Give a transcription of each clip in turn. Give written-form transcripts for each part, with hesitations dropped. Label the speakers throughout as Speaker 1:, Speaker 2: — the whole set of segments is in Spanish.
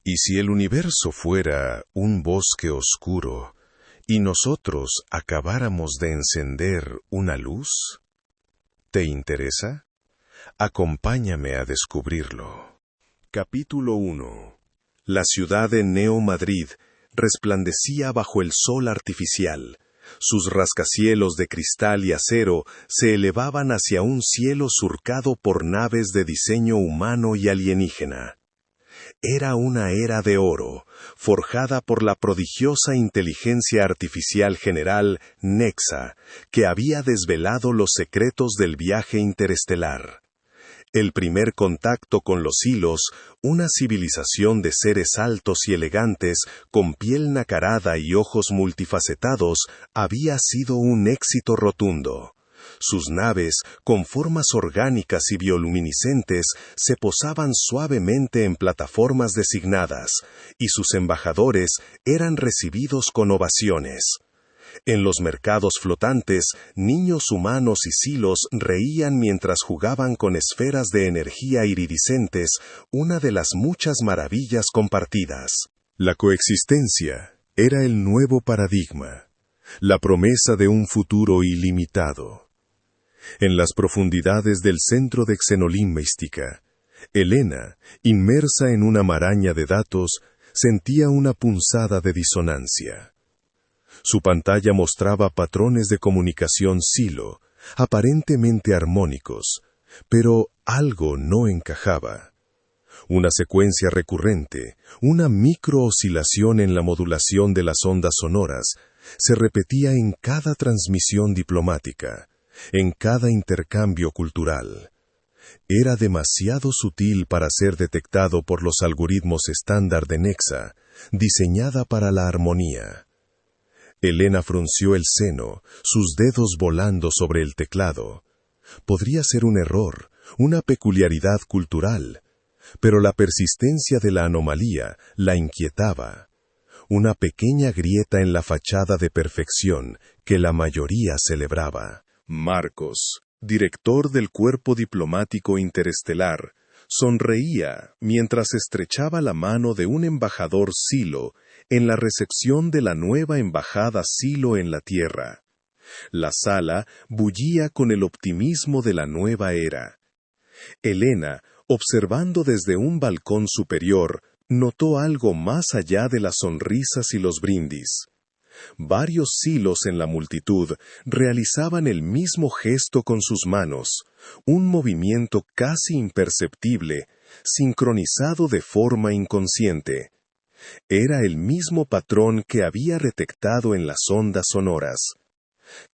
Speaker 1: ¿Y si el universo fuera un bosque oscuro y nosotros acabáramos de encender una luz? ¿Te interesa? Acompáñame a descubrirlo. Capítulo 1. La ciudad de Neo Madrid resplandecía bajo el sol artificial. Sus rascacielos de cristal y acero se elevaban hacia un cielo surcado por naves de diseño humano y alienígena. Era una era de oro, forjada por la prodigiosa inteligencia artificial general Nexa, que había desvelado los secretos del viaje interestelar. El primer contacto con los hilos, una civilización de seres altos y elegantes, con piel nacarada y ojos multifacetados, había sido un éxito rotundo. Sus naves, con formas orgánicas y bioluminiscentes, se posaban suavemente en plataformas designadas, y sus embajadores eran recibidos con ovaciones. En los mercados flotantes, niños humanos y silos reían mientras jugaban con esferas de energía iridiscentes, una de las muchas maravillas compartidas. La coexistencia era el nuevo paradigma, la promesa de un futuro ilimitado. En las profundidades del centro de Xenolín Mística, Elena, inmersa en una maraña de datos, sentía una punzada de disonancia. Su pantalla mostraba patrones de comunicación silo, aparentemente armónicos, pero algo no encajaba. Una secuencia recurrente, una microoscilación en la modulación de las ondas sonoras, se repetía en cada transmisión diplomática, en cada intercambio cultural. Era demasiado sutil para ser detectado por los algoritmos estándar de Nexa, diseñada para la armonía. Elena frunció el seno, sus dedos volando sobre el teclado. Podría ser un error, una peculiaridad cultural, pero la persistencia de la anomalía la inquietaba. Una pequeña grieta en la fachada de perfección que la mayoría celebraba. Marcos, director del Cuerpo Diplomático Interestelar, sonreía mientras estrechaba la mano de un embajador Silo en la recepción de la nueva embajada Silo en la Tierra. La sala bullía con el optimismo de la nueva era. Elena, observando desde un balcón superior, notó algo más allá de las sonrisas y los brindis. Varios silos en la multitud realizaban el mismo gesto con sus manos, un movimiento casi imperceptible, sincronizado de forma inconsciente. Era el mismo patrón que había detectado en las ondas sonoras.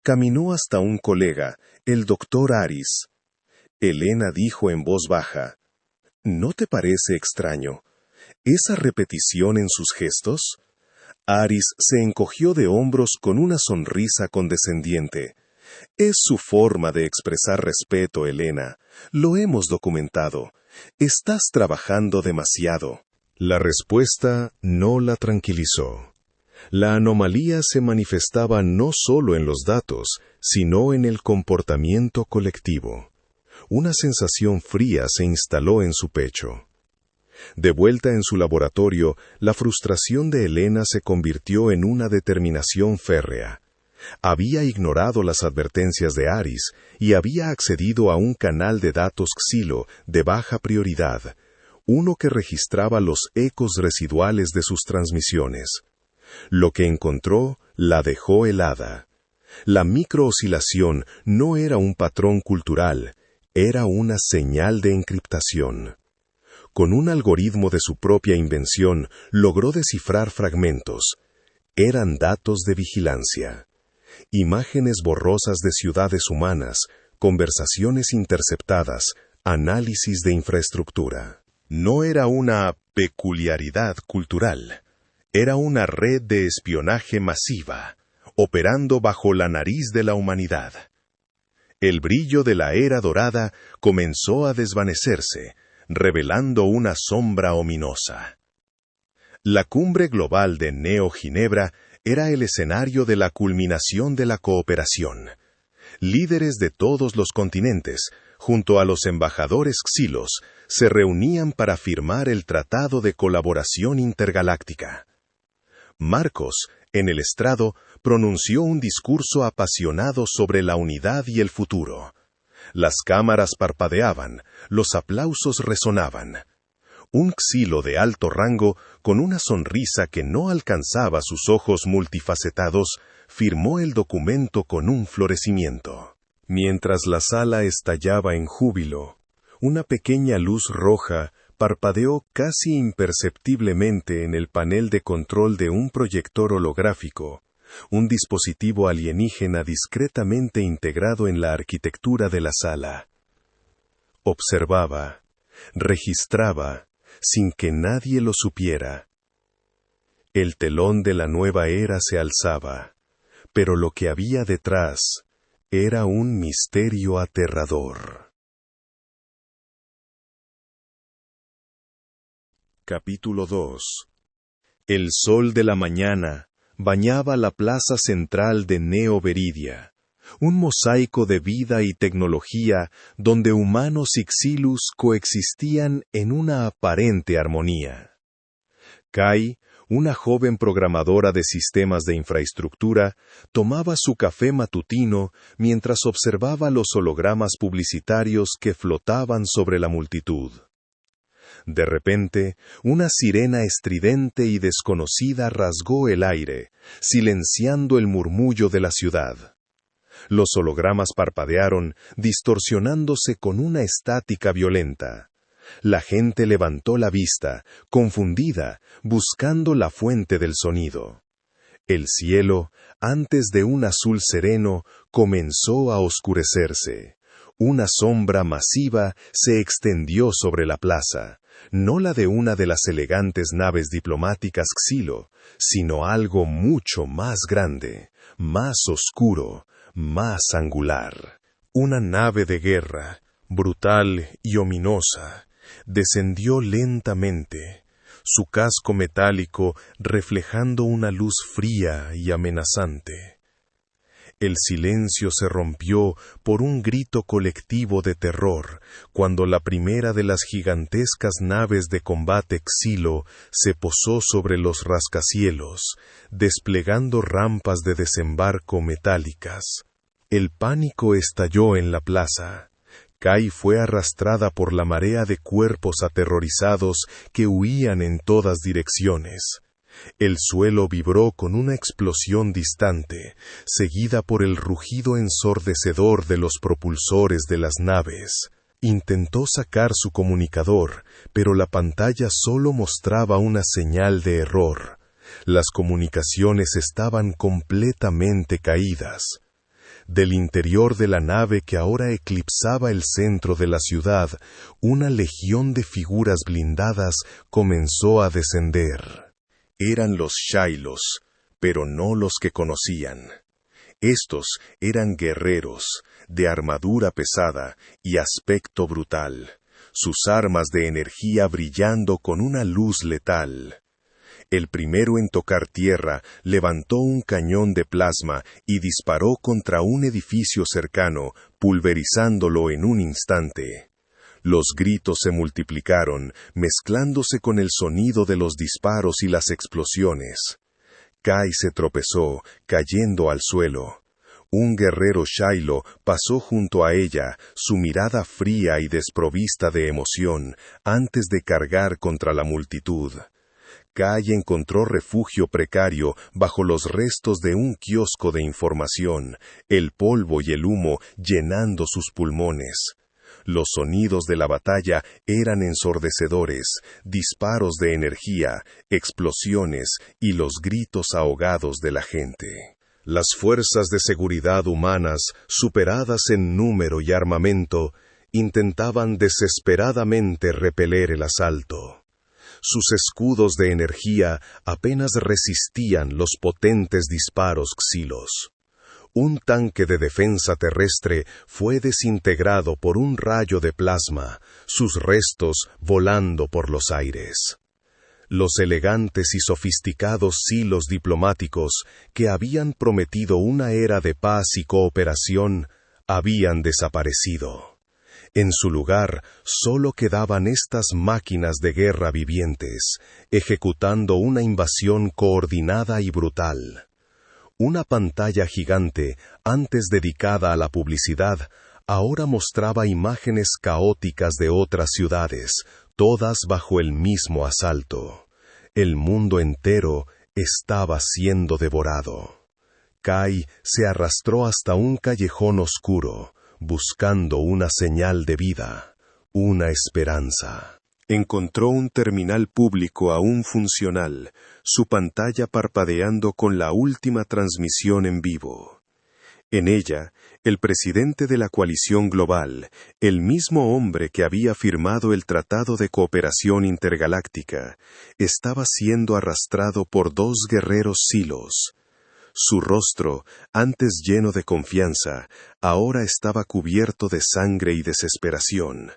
Speaker 1: Caminó hasta un colega, el doctor Aris. Elena dijo en voz baja: ¿No te parece extraño esa repetición en sus gestos? Aris se encogió de hombros con una sonrisa condescendiente. Es su forma de expresar respeto, Elena. Lo hemos documentado. Estás trabajando demasiado. La respuesta no la tranquilizó. La anomalía se manifestaba no solo en los datos, sino en el comportamiento colectivo. Una sensación fría se instaló en su pecho. De vuelta en su laboratorio, la frustración de Elena se convirtió en una determinación férrea. Había ignorado las advertencias de Aris y había accedido a un canal de datos Xilo de baja prioridad, uno que registraba los ecos residuales de sus transmisiones. Lo que encontró la dejó helada. La microoscilación no era un patrón cultural, era una señal de encriptación. Con un algoritmo de su propia invención, logró descifrar fragmentos. Eran datos de vigilancia. Imágenes borrosas de ciudades humanas, conversaciones interceptadas, análisis de infraestructura. No era una peculiaridad cultural. Era una red de espionaje masiva, operando bajo la nariz de la humanidad. El brillo de la era dorada comenzó a desvanecerse, revelando una sombra ominosa. La cumbre global de Neo Ginebra era el escenario de la culminación de la cooperación. Líderes de todos los continentes, junto a los embajadores Xilos, se reunían para firmar el Tratado de Colaboración Intergaláctica. Marcos, en el estrado, pronunció un discurso apasionado sobre la unidad y el futuro. Las cámaras parpadeaban, los aplausos resonaban. Un Xilo de alto rango, con una sonrisa que no alcanzaba sus ojos multifacetados, firmó el documento con un florecimiento. Mientras la sala estallaba en júbilo, una pequeña luz roja parpadeó casi imperceptiblemente en el panel de control de un proyector holográfico, un dispositivo alienígena discretamente integrado en la arquitectura de la sala. Observaba, registraba, sin que nadie lo supiera. El telón de la nueva era se alzaba, pero lo que había detrás era un misterio aterrador. Capítulo 2. El sol de la mañana bañaba la plaza central de Neo Veridia, un mosaico de vida y tecnología donde humanos y Xilus coexistían en una aparente armonía. Kai, una joven programadora de sistemas de infraestructura, tomaba su café matutino mientras observaba los hologramas publicitarios que flotaban sobre la multitud. De repente, una sirena estridente y desconocida rasgó el aire, silenciando el murmullo de la ciudad. Los hologramas parpadearon, distorsionándose con una estática violenta. La gente levantó la vista, confundida, buscando la fuente del sonido. El cielo, antes de un azul sereno, comenzó a oscurecerse. Una sombra masiva se extendió sobre la plaza, no la de una de las elegantes naves diplomáticas Xilo, sino algo mucho más grande, más oscuro, más angular. Una nave de guerra, brutal y ominosa, descendió lentamente, su casco metálico reflejando una luz fría y amenazante. El silencio se rompió por un grito colectivo de terror, cuando la primera de las gigantescas naves de combate Xilo se posó sobre los rascacielos, desplegando rampas de desembarco metálicas. El pánico estalló en la plaza. Kai fue arrastrada por la marea de cuerpos aterrorizados que huían en todas direcciones. El suelo vibró con una explosión distante, seguida por el rugido ensordecedor de los propulsores de las naves. Intentó sacar su comunicador, pero la pantalla solo mostraba una señal de error. Las comunicaciones estaban completamente caídas. Del interior de la nave que ahora eclipsaba el centro de la ciudad, una legión de figuras blindadas comenzó a descender. Eran los Shilos, pero no los que conocían. Estos eran guerreros, de armadura pesada y aspecto brutal, sus armas de energía brillando con una luz letal. El primero en tocar tierra levantó un cañón de plasma y disparó contra un edificio cercano, pulverizándolo en un instante. Los gritos se multiplicaron, mezclándose con el sonido de los disparos y las explosiones. Kai se tropezó, cayendo al suelo. Un guerrero Shilo pasó junto a ella, su mirada fría y desprovista de emoción, antes de cargar contra la multitud. Kai encontró refugio precario bajo los restos de un kiosco de información, el polvo y el humo llenando sus pulmones. Los sonidos de la batalla eran ensordecedores, disparos de energía, explosiones y los gritos ahogados de la gente. Las fuerzas de seguridad humanas, superadas en número y armamento, intentaban desesperadamente repeler el asalto. Sus escudos de energía apenas resistían los potentes disparos Xilos. Un tanque de defensa terrestre fue desintegrado por un rayo de plasma, sus restos volando por los aires. Los elegantes y sofisticados silos diplomáticos que habían prometido una era de paz y cooperación habían desaparecido. En su lugar, solo quedaban estas máquinas de guerra vivientes, ejecutando una invasión coordinada y brutal. Una pantalla gigante, antes dedicada a la publicidad, ahora mostraba imágenes caóticas de otras ciudades, todas bajo el mismo asalto. El mundo entero estaba siendo devorado. Kai se arrastró hasta un callejón oscuro, buscando una señal de vida, una esperanza. Encontró un terminal público aún funcional, su pantalla parpadeando con la última transmisión en vivo. En ella, el presidente de la coalición global, el mismo hombre que había firmado el Tratado de Cooperación Intergaláctica, estaba siendo arrastrado por dos guerreros silos. Su rostro, antes lleno de confianza, ahora estaba cubierto de sangre y desesperación.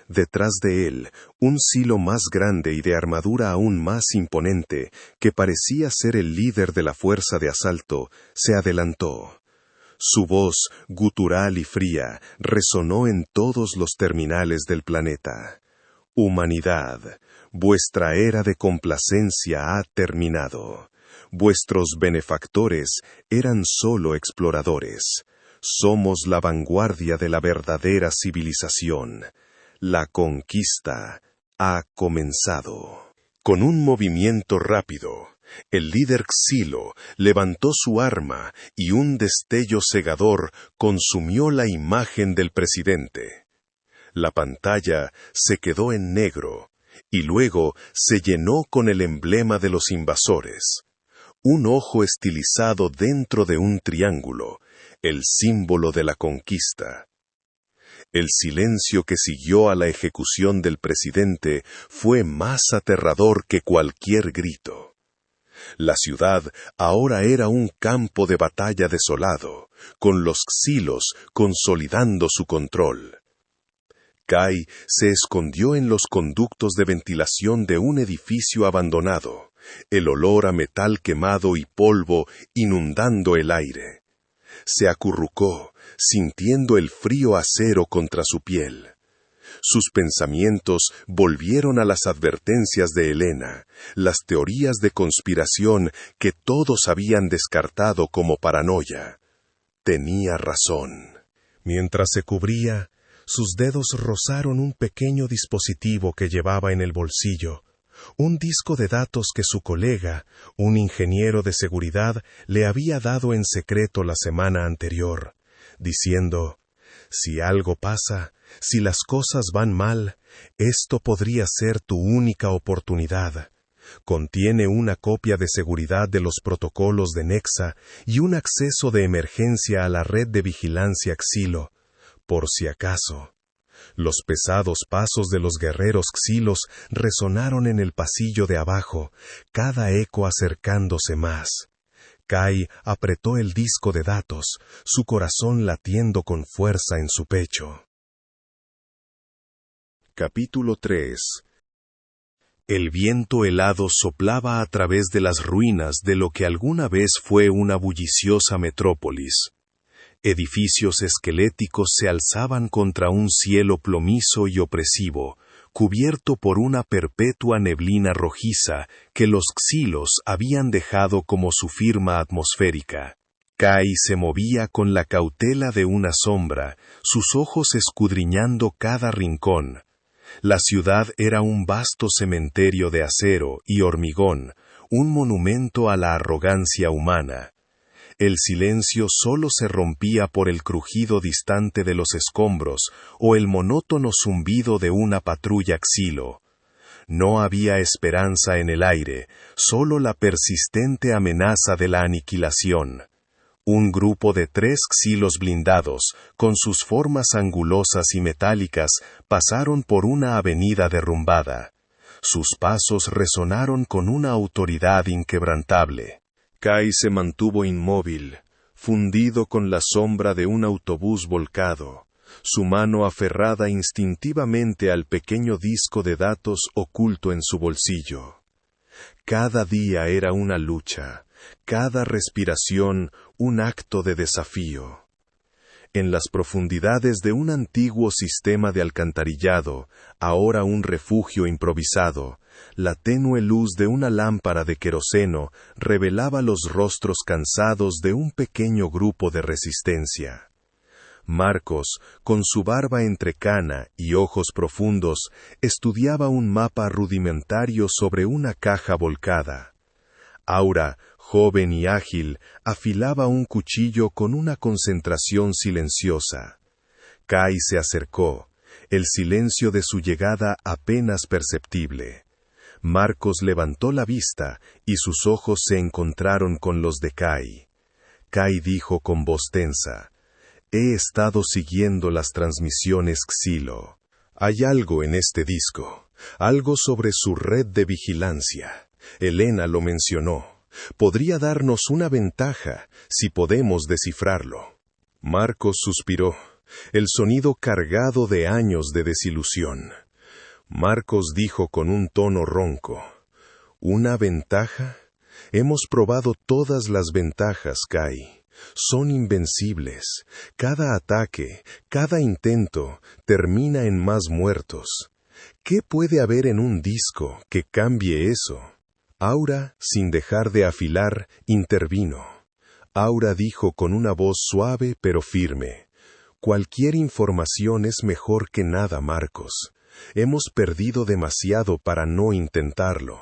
Speaker 1: Detrás de él, un silo más grande y de armadura aún más imponente, que parecía ser el líder de la fuerza de asalto, se adelantó. Su voz, gutural y fría, resonó en todos los terminales del planeta. Humanidad, vuestra era de complacencia ha terminado. Vuestros benefactores eran solo exploradores. Somos la vanguardia de la verdadera civilización. La conquista ha comenzado. Con un movimiento rápido, el líder Xilo levantó su arma y un destello cegador consumió la imagen del presidente. La pantalla se quedó en negro y luego se llenó con el emblema de los invasores. Un ojo estilizado dentro de un triángulo, el símbolo de la conquista. El silencio que siguió a la ejecución del presidente fue más aterrador que cualquier grito. La ciudad ahora era un campo de batalla desolado, con los Xilos consolidando su control. Kai se escondió en los conductos de ventilación de un edificio abandonado, el olor a metal quemado y polvo inundando el aire. Se acurrucó, sintiendo el frío acero contra su piel. Sus pensamientos volvieron a las advertencias de Helena, las teorías de conspiración que todos habían descartado como paranoia. Tenía razón. Mientras se cubría, sus dedos rozaron un pequeño dispositivo que llevaba en el bolsillo, un disco de datos que su colega, un ingeniero de seguridad, le había dado en secreto la semana anterior, diciendo: «Si algo pasa, si las cosas van mal, esto podría ser tu única oportunidad». Contiene una copia de seguridad de los protocolos de Nexa y un acceso de emergencia a la red de vigilancia Xilo, por si acaso. Los pesados pasos de los guerreros Xilos resonaron en el pasillo de abajo, cada eco acercándose más. Kai apretó el disco de datos, su corazón latiendo con fuerza en su pecho. Capítulo 3. El viento helado soplaba a través de las ruinas de lo que alguna vez fue una bulliciosa metrópolis. Edificios esqueléticos se alzaban contra un cielo plomizo y opresivo, cubierto por una perpetua neblina rojiza que los Xilos habían dejado como su firma atmosférica. Kai se movía con la cautela de una sombra, sus ojos escudriñando cada rincón. La ciudad era un vasto cementerio de acero y hormigón, un monumento a la arrogancia humana. El silencio solo se rompía por el crujido distante de los escombros o el monótono zumbido de una patrulla Xilo. No había esperanza en el aire, solo la persistente amenaza de la aniquilación. Un grupo de 3 Xilos blindados, con sus formas angulosas y metálicas, pasaron por una avenida derrumbada. Sus pasos resonaron con una autoridad inquebrantable. Kai se mantuvo inmóvil, fundido con la sombra de un autobús volcado, su mano aferrada instintivamente al pequeño disco de datos oculto en su bolsillo. Cada día era una lucha, cada respiración un acto de desafío. En las profundidades de un antiguo sistema de alcantarillado, ahora un refugio improvisado, la tenue luz de una lámpara de queroseno revelaba los rostros cansados de un pequeño grupo de resistencia. Marcos, con su barba entrecana y ojos profundos, estudiaba un mapa rudimentario sobre una caja volcada. Aura, joven y ágil, afilaba un cuchillo con una concentración silenciosa. Kai se acercó, el silencio de su llegada apenas perceptible. Marcos levantó la vista y sus ojos se encontraron con los de Kai. Kai dijo con voz tensa: «He estado siguiendo las transmisiones Xilo. Hay algo en este disco, algo sobre su red de vigilancia. Helena lo mencionó. Podría darnos una ventaja si podemos descifrarlo». Marcos suspiró, el sonido cargado de años de desilusión. Marcos dijo con un tono ronco: «¿Una ventaja? Hemos probado todas las ventajas, Kai. Son invencibles. Cada ataque, cada intento, termina en más muertos. ¿Qué puede haber en un disco que cambie eso?» Aura, sin dejar de afilar, intervino. Aura dijo con una voz suave pero firme: «Cualquier información es mejor que nada, Marcos. Hemos perdido demasiado para no intentarlo».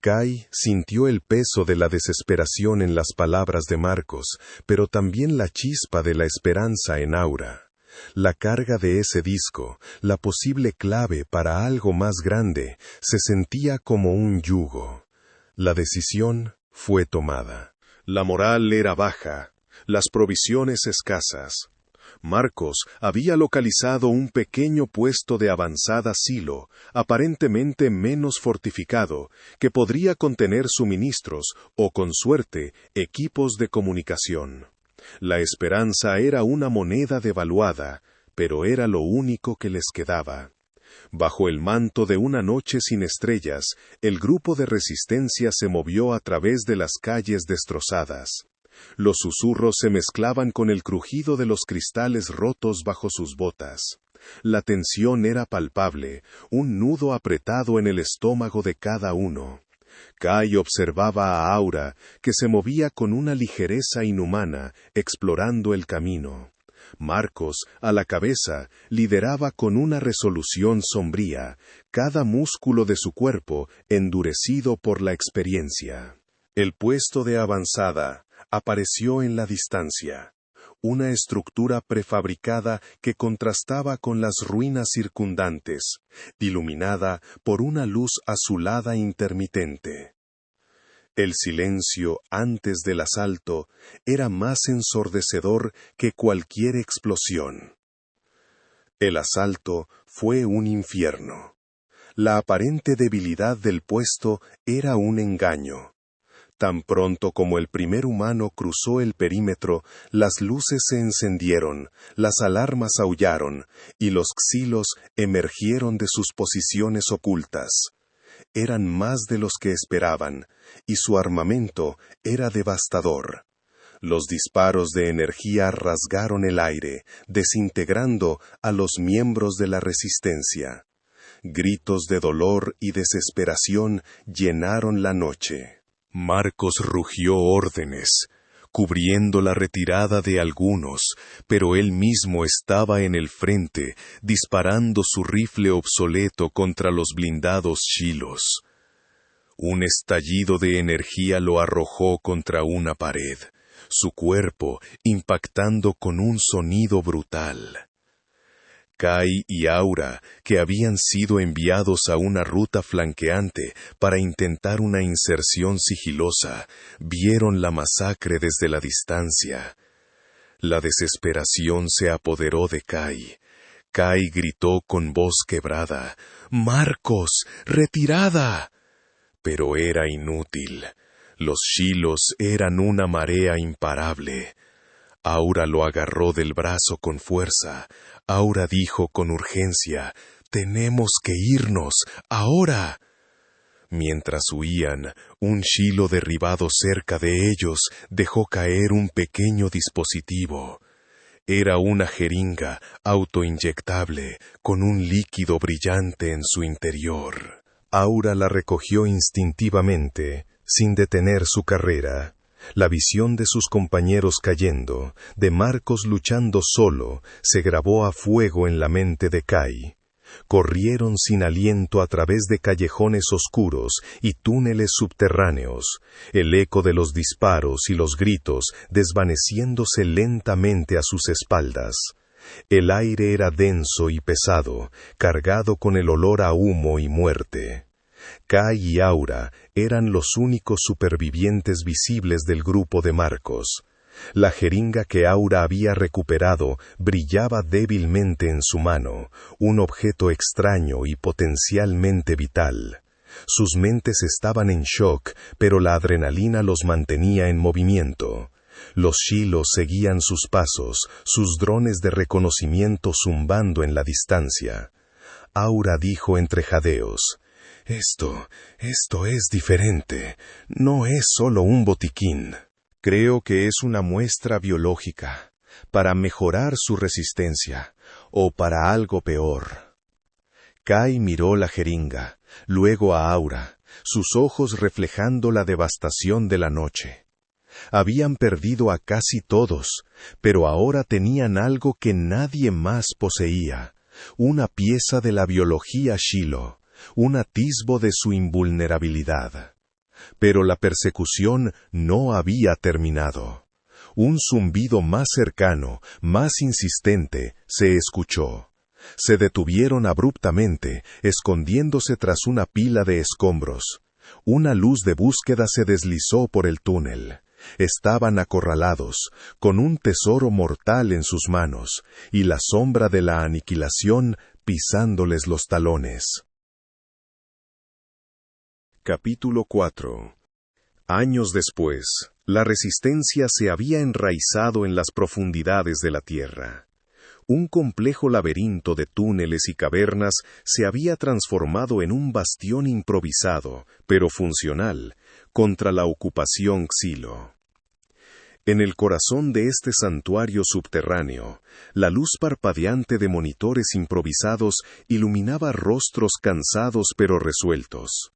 Speaker 1: Kai sintió el peso de la desesperación en las palabras de Marcos, pero también la chispa de la esperanza en Aura. La carga de ese disco, la posible clave para algo más grande, se sentía como un yugo. La decisión fue tomada. La moral era baja, las provisiones escasas. Marcos había localizado un pequeño puesto de avanzada silo, aparentemente menos fortificado, que podría contener suministros o, con suerte, equipos de comunicación. La esperanza era una moneda devaluada, pero era lo único que les quedaba. Bajo el manto de una noche sin estrellas, el grupo de resistencia se movió a través de las calles destrozadas. Los susurros se mezclaban con el crujido de los cristales rotos bajo sus botas. La tensión era palpable, un nudo apretado en el estómago de cada uno. Kai observaba a Aura, que se movía con una ligereza inhumana, explorando el camino. Marcos, a la cabeza, lideraba con una resolución sombría, cada músculo de su cuerpo endurecido por la experiencia. El puesto de avanzada apareció en la distancia, una estructura prefabricada que contrastaba con las ruinas circundantes, iluminada por una luz azulada intermitente. El silencio antes del asalto era más ensordecedor que cualquier explosión. El asalto fue un infierno. La aparente debilidad del puesto era un engaño. Tan pronto como el primer humano cruzó el perímetro, las luces se encendieron, las alarmas aullaron, y los Xilos emergieron de sus posiciones ocultas. Eran más de los que esperaban, y su armamento era devastador. Los disparos de energía rasgaron el aire, desintegrando a los miembros de la resistencia. Gritos de dolor y desesperación llenaron la noche. Marcos rugió órdenes, cubriendo la retirada de algunos, pero él mismo estaba en el frente, disparando su rifle obsoleto contra los blindados Xilos. Un estallido de energía lo arrojó contra una pared, su cuerpo impactando con un sonido brutal. Kai y Aura, que habían sido enviados a una ruta flanqueante para intentar una inserción sigilosa, vieron la masacre desde la distancia. La desesperación se apoderó de Kai. Kai gritó con voz quebrada: «¡Marcos, retirada!». Pero era inútil. Los Xilos eran una marea imparable. Aura lo agarró del brazo con fuerza. Aura dijo con urgencia: «Tenemos que irnos, ahora». Mientras huían, un Xilo derribado cerca de ellos dejó caer un pequeño dispositivo. Era una jeringa autoinyectable con un líquido brillante en su interior. Aura la recogió instintivamente, sin detener su carrera. La visión de sus compañeros cayendo, de Marcos luchando solo, se grabó a fuego en la mente de Kai. Corrieron sin aliento a través de callejones oscuros y túneles subterráneos, el eco de los disparos y los gritos desvaneciéndose lentamente a sus espaldas. El aire era denso y pesado, cargado con el olor a humo y muerte. Kai y Aura eran los únicos supervivientes visibles del grupo de Marcos. La jeringa que Aura había recuperado brillaba débilmente en su mano, un objeto extraño y potencialmente vital. Sus mentes estaban en shock, pero la adrenalina los mantenía en movimiento. Los Shilos seguían sus pasos, sus drones de reconocimiento zumbando en la distancia. Aura dijo entre jadeos: Esto es diferente. No es solo un botiquín. Creo que es una muestra biológica, para mejorar su resistencia, o para algo peor. Kai miró la jeringa, luego a Aura, sus ojos reflejando la devastación de la noche. Habían perdido a casi todos, pero ahora tenían algo que nadie más poseía, una pieza de la biología Shilo, un atisbo de su invulnerabilidad. Pero la persecución no había terminado. Un zumbido más cercano, más insistente, se escuchó. Se detuvieron abruptamente, escondiéndose tras una pila de escombros. Una luz de búsqueda se deslizó por el túnel. Estaban acorralados, con un tesoro mortal en sus manos, y la sombra de la aniquilación pisándoles los talones. Capítulo 4. Años después, la resistencia se había enraizado en las profundidades de la tierra. Un complejo laberinto de túneles y cavernas se había transformado en un bastión improvisado, pero funcional, contra la ocupación Xilo. En el corazón de este santuario subterráneo, la luz parpadeante de monitores improvisados iluminaba rostros cansados pero resueltos.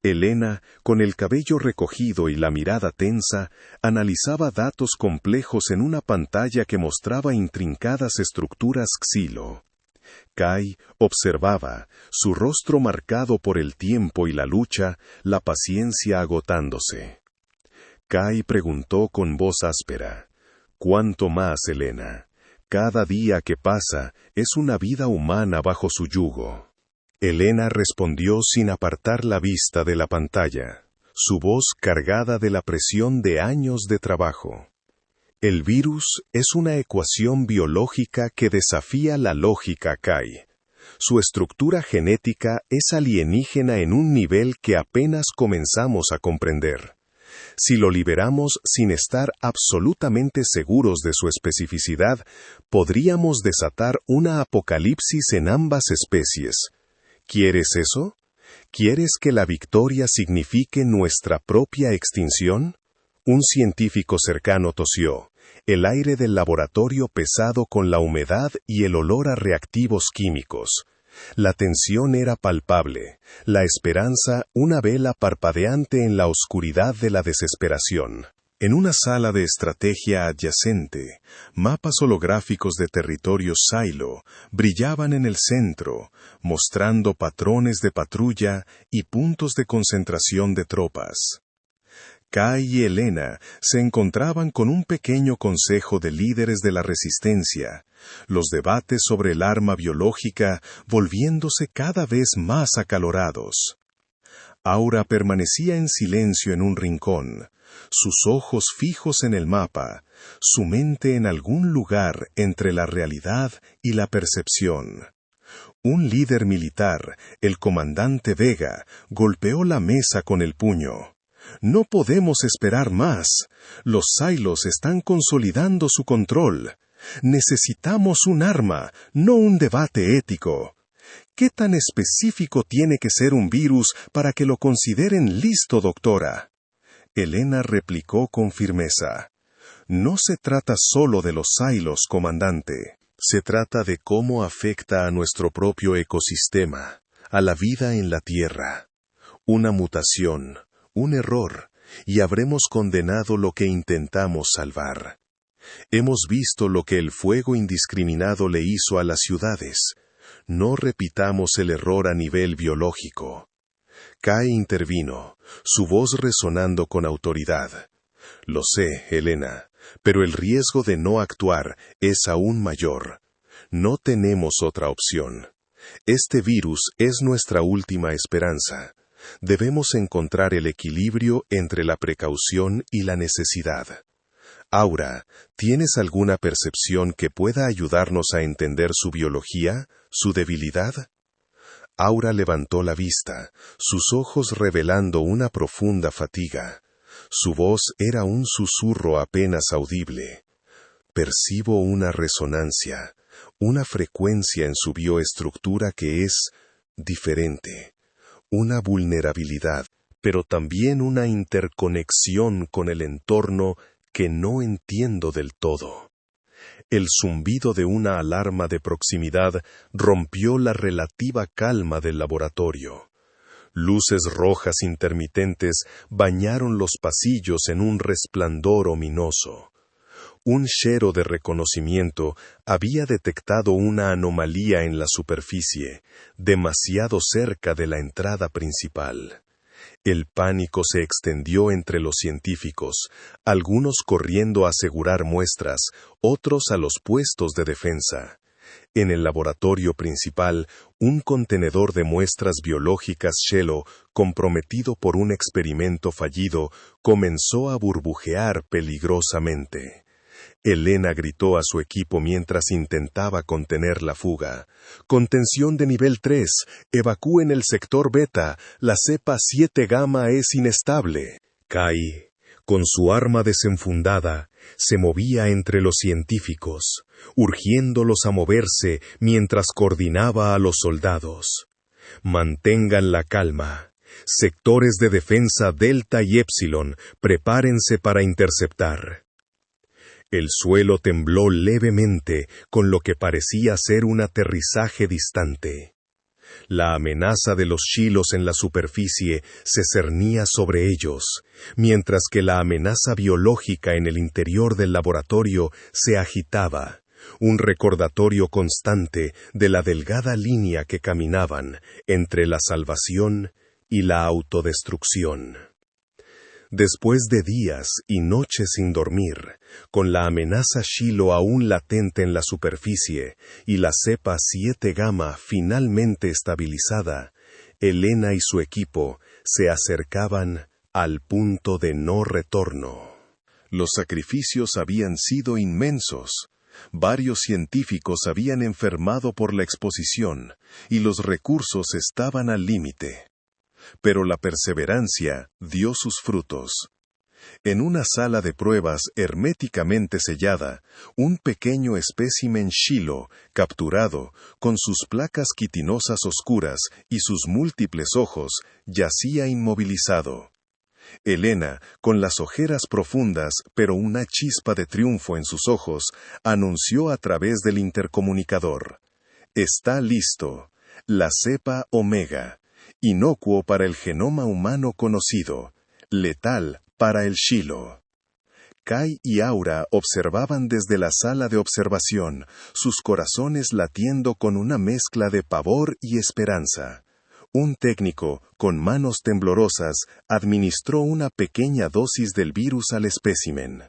Speaker 1: Elena, con el cabello recogido y la mirada tensa, analizaba datos complejos en una pantalla que mostraba intrincadas estructuras Xilo. Kai observaba, su rostro marcado por el tiempo y la lucha, la paciencia agotándose. Kai preguntó con voz áspera: «¿Cuánto más, Elena? Cada día que pasa es una vida humana bajo su yugo». Elena respondió sin apartar la vista de la pantalla, su voz cargada de la presión de años de trabajo. El virus es una ecuación biológica que desafía la lógica, Kai. Su estructura genética es alienígena en un nivel que apenas comenzamos a comprender. Si lo liberamos sin estar absolutamente seguros de su especificidad, podríamos desatar una apocalipsis en ambas especies. ¿Quieres eso? ¿Quieres que la victoria signifique nuestra propia extinción? Un científico cercano tosió, el aire del laboratorio pesado con la humedad y el olor a reactivos químicos. La tensión era palpable, la esperanza una vela parpadeante en la oscuridad de la desesperación. En una sala de estrategia adyacente, mapas holográficos de territorio Silo brillaban en el centro, mostrando patrones de patrulla y puntos de concentración de tropas. Kai y Elena se encontraban con un pequeño consejo de líderes de la resistencia, los debates sobre el arma biológica volviéndose cada vez más acalorados. Aura permanecía en silencio en un rincón, sus ojos fijos en el mapa, su mente en algún lugar entre la realidad y la percepción. Un líder militar, el comandante Vega, golpeó la mesa con el puño. «No podemos esperar más. Los Silos están consolidando su control. Necesitamos un arma, no un debate ético. ¿Qué tan específico tiene que ser un virus para que lo consideren listo, doctora?» Elena replicó con firmeza: No se trata solo de los silos, comandante. Se trata de cómo afecta a nuestro propio ecosistema, a la vida en la Tierra. Una mutación, un error, y habremos condenado lo que intentamos salvar. Hemos visto lo que el fuego indiscriminado le hizo a las ciudades. No repitamos el error a nivel biológico. Kai intervino, su voz resonando con autoridad. Lo sé, Helena, pero el riesgo de no actuar es aún mayor. No tenemos otra opción. Este virus es nuestra última esperanza. Debemos encontrar el equilibrio entre la precaución y la necesidad. Aura, ¿tienes alguna percepción que pueda ayudarnos a entender su biología, su debilidad? Aura levantó la vista, sus ojos revelando una profunda fatiga. Su voz era un susurro apenas audible. Percibo una resonancia, una frecuencia en su bioestructura que es diferente, una vulnerabilidad, pero también una interconexión con el entorno que no entiendo del todo. El zumbido de una alarma de proximidad rompió la relativa calma del laboratorio. Luces rojas intermitentes bañaron los pasillos en un resplandor ominoso. Un shero de reconocimiento había detectado una anomalía en la superficie, demasiado cerca de la entrada principal. El pánico se extendió entre los científicos, algunos corriendo a asegurar muestras, otros a los puestos de defensa. En el laboratorio principal, un contenedor de muestras biológicas Shelo, comprometido por un experimento fallido, comenzó a burbujear peligrosamente. Helena gritó a su equipo mientras intentaba contener la fuga. «Contención de nivel 3. Evacúen el sector beta. La cepa 7 gamma es inestable». Kai, con su arma desenfundada, se movía entre los científicos, urgiéndolos a moverse mientras coordinaba a los soldados. «Mantengan la calma. Sectores de defensa Delta y Epsilon, prepárense para interceptar». El suelo tembló levemente, con lo que parecía ser un aterrizaje distante. La amenaza de los Shilos en la superficie se cernía sobre ellos, mientras que la amenaza biológica en el interior del laboratorio se agitaba, un recordatorio constante de la delgada línea que caminaban entre la salvación y la autodestrucción. Después de días y noches sin dormir, con la amenaza Shilo aún latente en la superficie y la cepa 7 gamma finalmente estabilizada, Helena y su equipo se acercaban al punto de no retorno. Los sacrificios habían sido inmensos. Varios científicos habían enfermado por la exposición y los recursos estaban al límite. Pero la perseverancia dio sus frutos. En una sala de pruebas herméticamente sellada, un pequeño espécimen Shilo, capturado, con sus placas quitinosas oscuras y sus múltiples ojos, yacía inmovilizado. Helena, con las ojeras profundas pero una chispa de triunfo en sus ojos, anunció a través del intercomunicador: «Está listo. La cepa Omega. Inocuo para el genoma humano conocido, letal para el Shilo». Kai y Aura observaban desde la sala de observación, sus corazones latiendo con una mezcla de pavor y esperanza. Un técnico, con manos temblorosas, administró una pequeña dosis del virus al espécimen.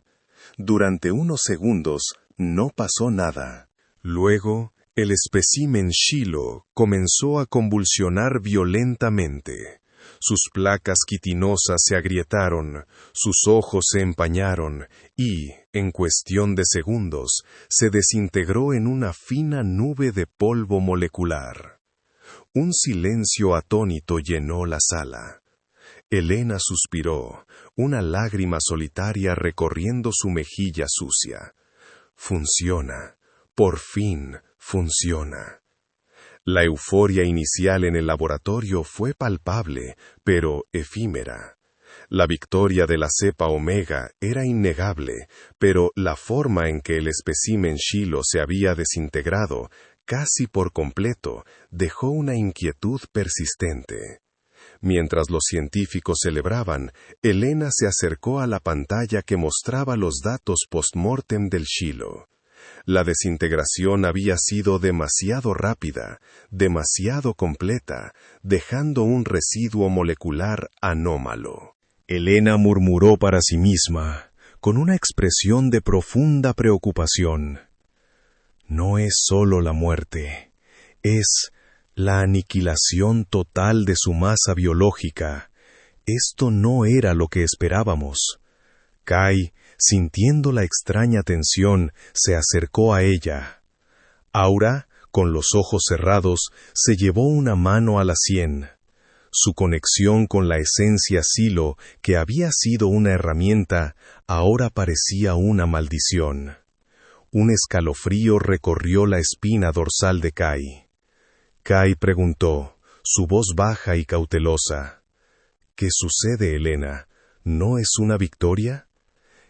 Speaker 1: Durante unos segundos, no pasó nada. Luego, el espécimen Shilo comenzó a convulsionar violentamente. Sus placas quitinosas se agrietaron, sus ojos se empañaron y, en cuestión de segundos, se desintegró en una fina nube de polvo molecular. Un silencio atónito llenó la sala. Helena suspiró, una lágrima solitaria recorriendo su mejilla sucia. Funciona. Por fin funciona. La euforia inicial en el laboratorio fue palpable, pero efímera. La victoria de la cepa omega era innegable, pero la forma en que el espécimen Shiloh se había desintegrado, casi por completo, dejó una inquietud persistente. Mientras los científicos celebraban, Elena se acercó a la pantalla que mostraba los datos post-mortem del Shiloh. La desintegración había sido demasiado rápida, demasiado completa, dejando un residuo molecular anómalo. Elena murmuró para sí misma, con una expresión de profunda preocupación. No es solo la muerte, es la aniquilación total de su masa biológica. Esto no era lo que esperábamos. Kai, sintiendo la extraña tensión, se acercó a ella. Aura, con los ojos cerrados, se llevó una mano a la sien. Su conexión con la esencia Silo, que había sido una herramienta, ahora parecía una maldición. Un escalofrío recorrió la espina dorsal de Kai. Kai preguntó, su voz baja y cautelosa. ¿Qué sucede, Elena? ¿No es una victoria?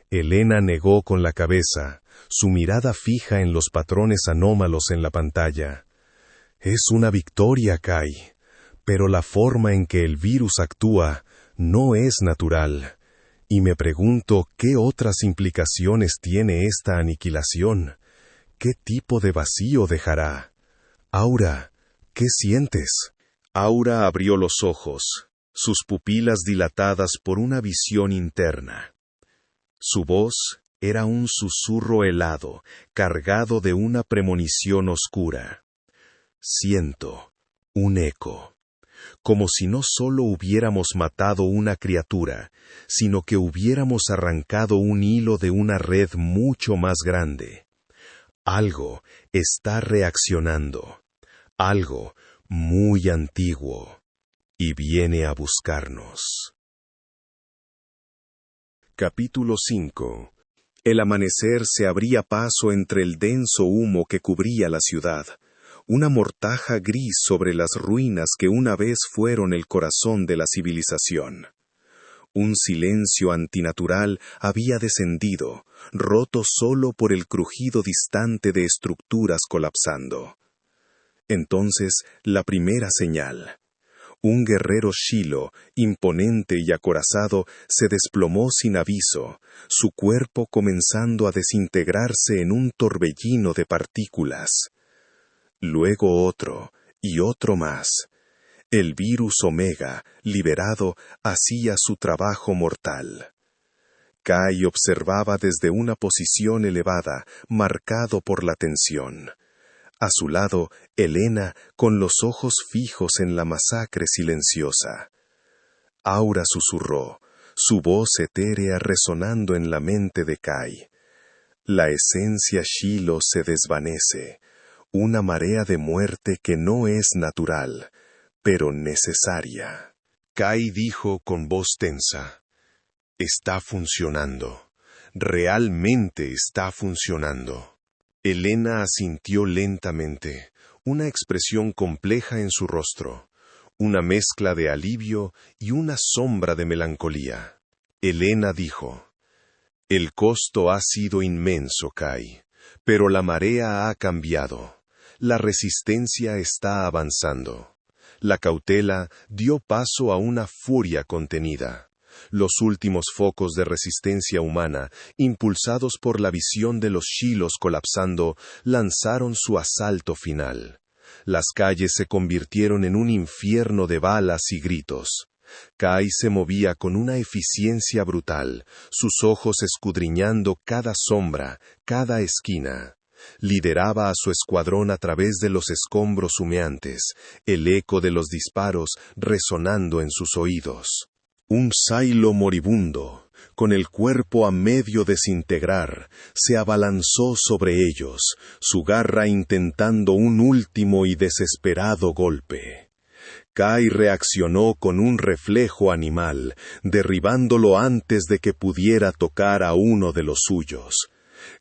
Speaker 1: Elena negó con la cabeza, su mirada fija en los patrones anómalos en la pantalla. Es una victoria, Kai, pero la forma en que el virus actúa no es natural. Y me pregunto qué otras implicaciones tiene esta aniquilación. ¿Qué tipo de vacío dejará? Aura, ¿qué sientes? Aura abrió los ojos, sus pupilas dilatadas por una visión interna. Su voz era un susurro helado, cargado de una premonición oscura. Siento un eco, como si no solo hubiéramos matado una criatura, sino que hubiéramos arrancado un hilo de una red mucho más grande. Algo está reaccionando, algo muy antiguo, y viene a buscarnos. Capítulo 5. El amanecer se abría paso entre el denso humo que cubría la ciudad, una mortaja gris sobre las ruinas que una vez fueron el corazón de la civilización. Un silencio antinatural había descendido, roto solo por el crujido distante de estructuras colapsando. Entonces, la primera señal. Un guerrero Shiloh, imponente y acorazado, se desplomó sin aviso, su cuerpo comenzando a desintegrarse en un torbellino de partículas. Luego otro, y otro más. El virus Omega, liberado, hacía su trabajo mortal. Kai observaba desde una posición elevada, marcado por la tensión. A su lado, Elena, con los ojos fijos en la masacre silenciosa. Aura susurró, su voz etérea resonando en la mente de Kai. La esencia Shiloh se desvanece, una marea de muerte que no es natural, pero necesaria. Kai dijo con voz tensa, «Está funcionando, realmente está funcionando». Elena asintió lentamente, una expresión compleja en su rostro, una mezcla de alivio y una sombra de melancolía. Elena dijo, «El costo ha sido inmenso, Kai, pero la marea ha cambiado. La resistencia está avanzando. La cautela dio paso a una furia contenida. Los últimos focos de resistencia humana, impulsados por la visión de los Shilohs colapsando, lanzaron su asalto final. Las calles se convirtieron en un infierno de balas y gritos. Kai se movía con una eficiencia brutal, sus ojos escudriñando cada sombra, cada esquina. Lideraba a su escuadrón a través de los escombros humeantes, el eco de los disparos resonando en sus oídos. Un Silo moribundo, con el cuerpo a medio desintegrar, se abalanzó sobre ellos, su garra intentando un último y desesperado golpe. Kai reaccionó con un reflejo animal, derribándolo antes de que pudiera tocar a uno de los suyos.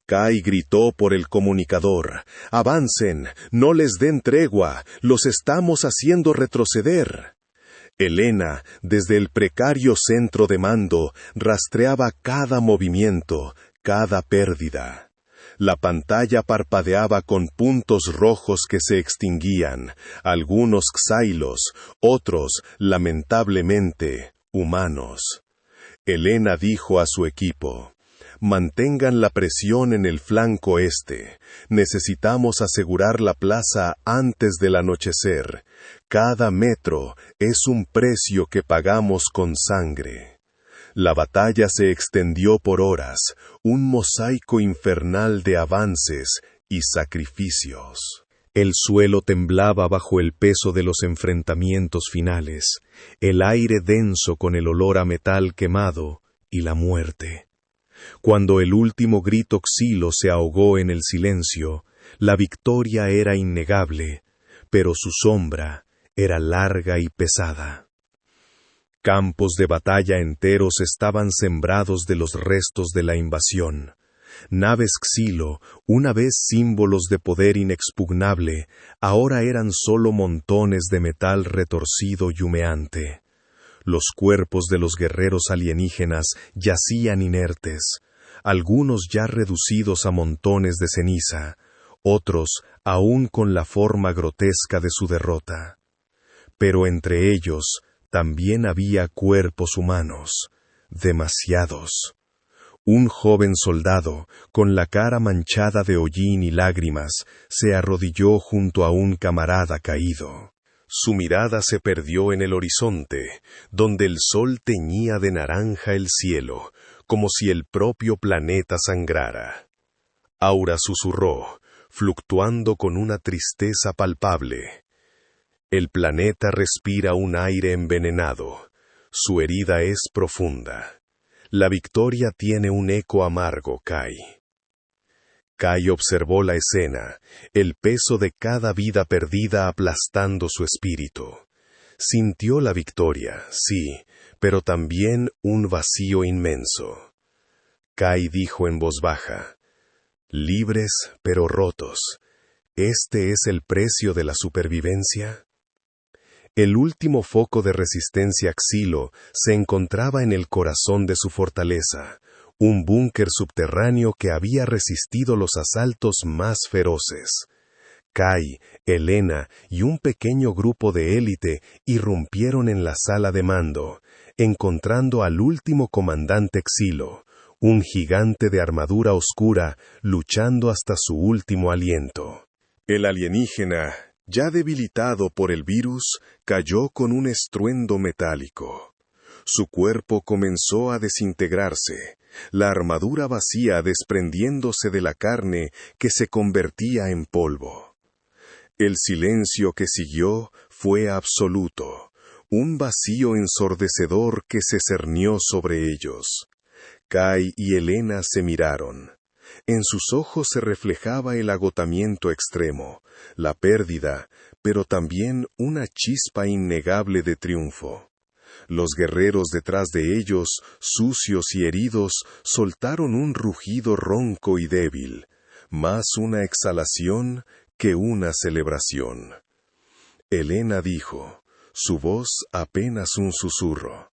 Speaker 1: Kai gritó por el comunicador, «¡Avancen! ¡No les den tregua! ¡Los estamos haciendo retroceder!». Helena, desde el precario centro de mando, rastreaba cada movimiento, cada pérdida. La pantalla parpadeaba con puntos rojos que se extinguían, algunos xylos, otros, lamentablemente, humanos. Helena dijo a su equipo: mantengan la presión en el flanco este. Necesitamos asegurar la plaza antes del anochecer. Cada metro es un precio que pagamos con sangre. La batalla se extendió por horas, un mosaico infernal de avances y sacrificios. El suelo temblaba bajo el peso de los enfrentamientos finales, el aire denso con el olor a metal quemado y la muerte. Cuando el último grito xylo se ahogó en el silencio, la victoria era innegable, pero su sombra era larga y pesada. Campos de batalla enteros estaban sembrados de los restos de la invasión. Naves xylo, una vez símbolos de poder inexpugnable, ahora eran solo montones de metal retorcido y humeante. Los cuerpos de los guerreros alienígenas yacían inertes, algunos ya reducidos a montones de ceniza, otros aún con la forma grotesca de su derrota. Pero entre ellos también había cuerpos humanos, demasiados. Un joven soldado, con la cara manchada de hollín y lágrimas, se arrodilló junto a un camarada caído. Su mirada se perdió en el horizonte, donde el sol teñía de naranja el cielo, como si el propio planeta sangrara. Aura susurró, fluctuando con una tristeza palpable: el planeta respira un aire envenenado. Su herida es profunda. La victoria tiene un eco amargo, Kai. Kai observó la escena, el peso de cada vida perdida aplastando su espíritu. Sintió la victoria, sí, pero también un vacío inmenso. Kai dijo en voz baja: libres pero rotos. ¿Este es el precio de la supervivencia? El último foco de resistencia xylo se encontraba en el corazón de su fortaleza, un búnker subterráneo que había resistido los asaltos más feroces. Kai, Helena y un pequeño grupo de élite irrumpieron en la sala de mando, encontrando al último comandante xylo, un gigante de armadura oscura luchando hasta su último aliento. El alienígena, ya debilitado por el virus, cayó con un estruendo metálico. Su cuerpo comenzó a desintegrarse, la armadura vacía desprendiéndose de la carne que se convertía en polvo. El silencio que siguió fue absoluto, un vacío ensordecedor que se cernió sobre ellos. Kai y Helena se miraron. En sus ojos se reflejaba el agotamiento extremo, la pérdida, pero también una chispa innegable de triunfo. Los guerreros detrás de ellos, sucios y heridos, soltaron un rugido ronco y débil, más una exhalación que una celebración. Helena dijo, su voz apenas un susurro: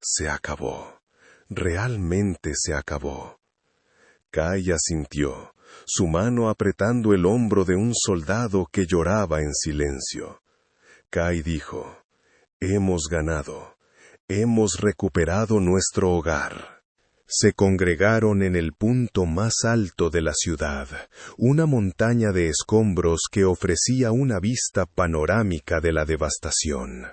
Speaker 1: se acabó, realmente se acabó. Kai asintió, su mano apretando el hombro de un soldado que lloraba en silencio. Kai dijo: hemos ganado, hemos recuperado nuestro hogar. Se congregaron en el punto más alto de la ciudad, una montaña de escombros que ofrecía una vista panorámica de la devastación.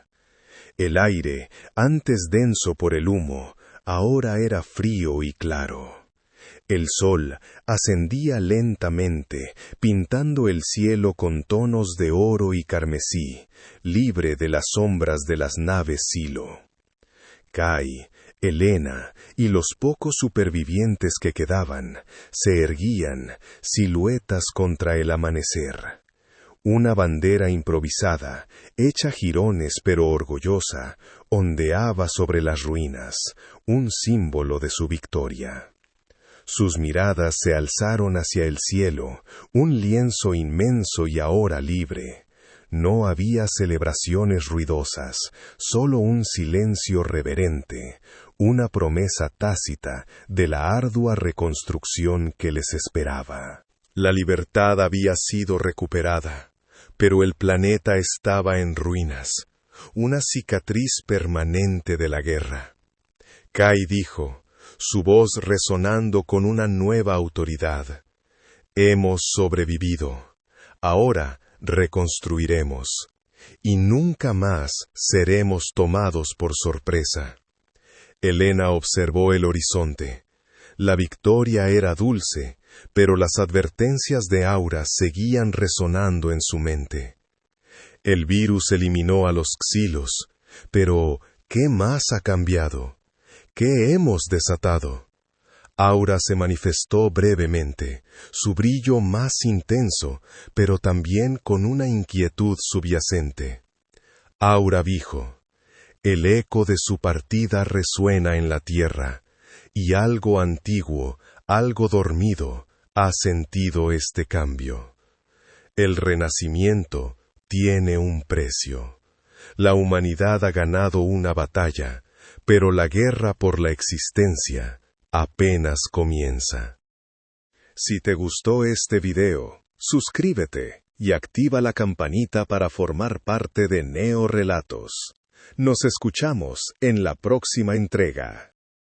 Speaker 1: El aire, antes denso por el humo, ahora era frío y claro. El sol ascendía lentamente, pintando el cielo con tonos de oro y carmesí, libre de las sombras de las naves Silo. Kai, Helena y los pocos supervivientes que quedaban se erguían, siluetas contra el amanecer. Una bandera improvisada, hecha jirones pero orgullosa, ondeaba sobre las ruinas, un símbolo de su victoria. Sus miradas se alzaron hacia el cielo, un lienzo inmenso y ahora libre. No había celebraciones ruidosas, solo un silencio reverente, una promesa tácita de la ardua reconstrucción que les esperaba. La libertad había sido recuperada, pero el planeta estaba en ruinas, una cicatriz permanente de la guerra. Kai dijo, su voz resonando con una nueva autoridad: «Hemos sobrevivido. Ahora reconstruiremos, y nunca más seremos tomados por sorpresa». Helena observó el horizonte. La victoria era dulce, pero las advertencias de Aura seguían resonando en su mente. El virus eliminó a los Xilos, pero ¿qué más ha cambiado? ¿Qué hemos desatado? Aura se manifestó brevemente, su brillo más intenso, pero también con una inquietud subyacente. Aura dijo: «El eco de su partida resuena en la tierra, y algo antiguo, algo dormido, ha sentido este cambio. El renacimiento tiene un precio. La humanidad ha ganado una batalla, pero la guerra por la existencia apenas comienza». Si te gustó este video, suscríbete y activa la campanita para formar parte de Neo Relatos. Nos escuchamos en la próxima entrega.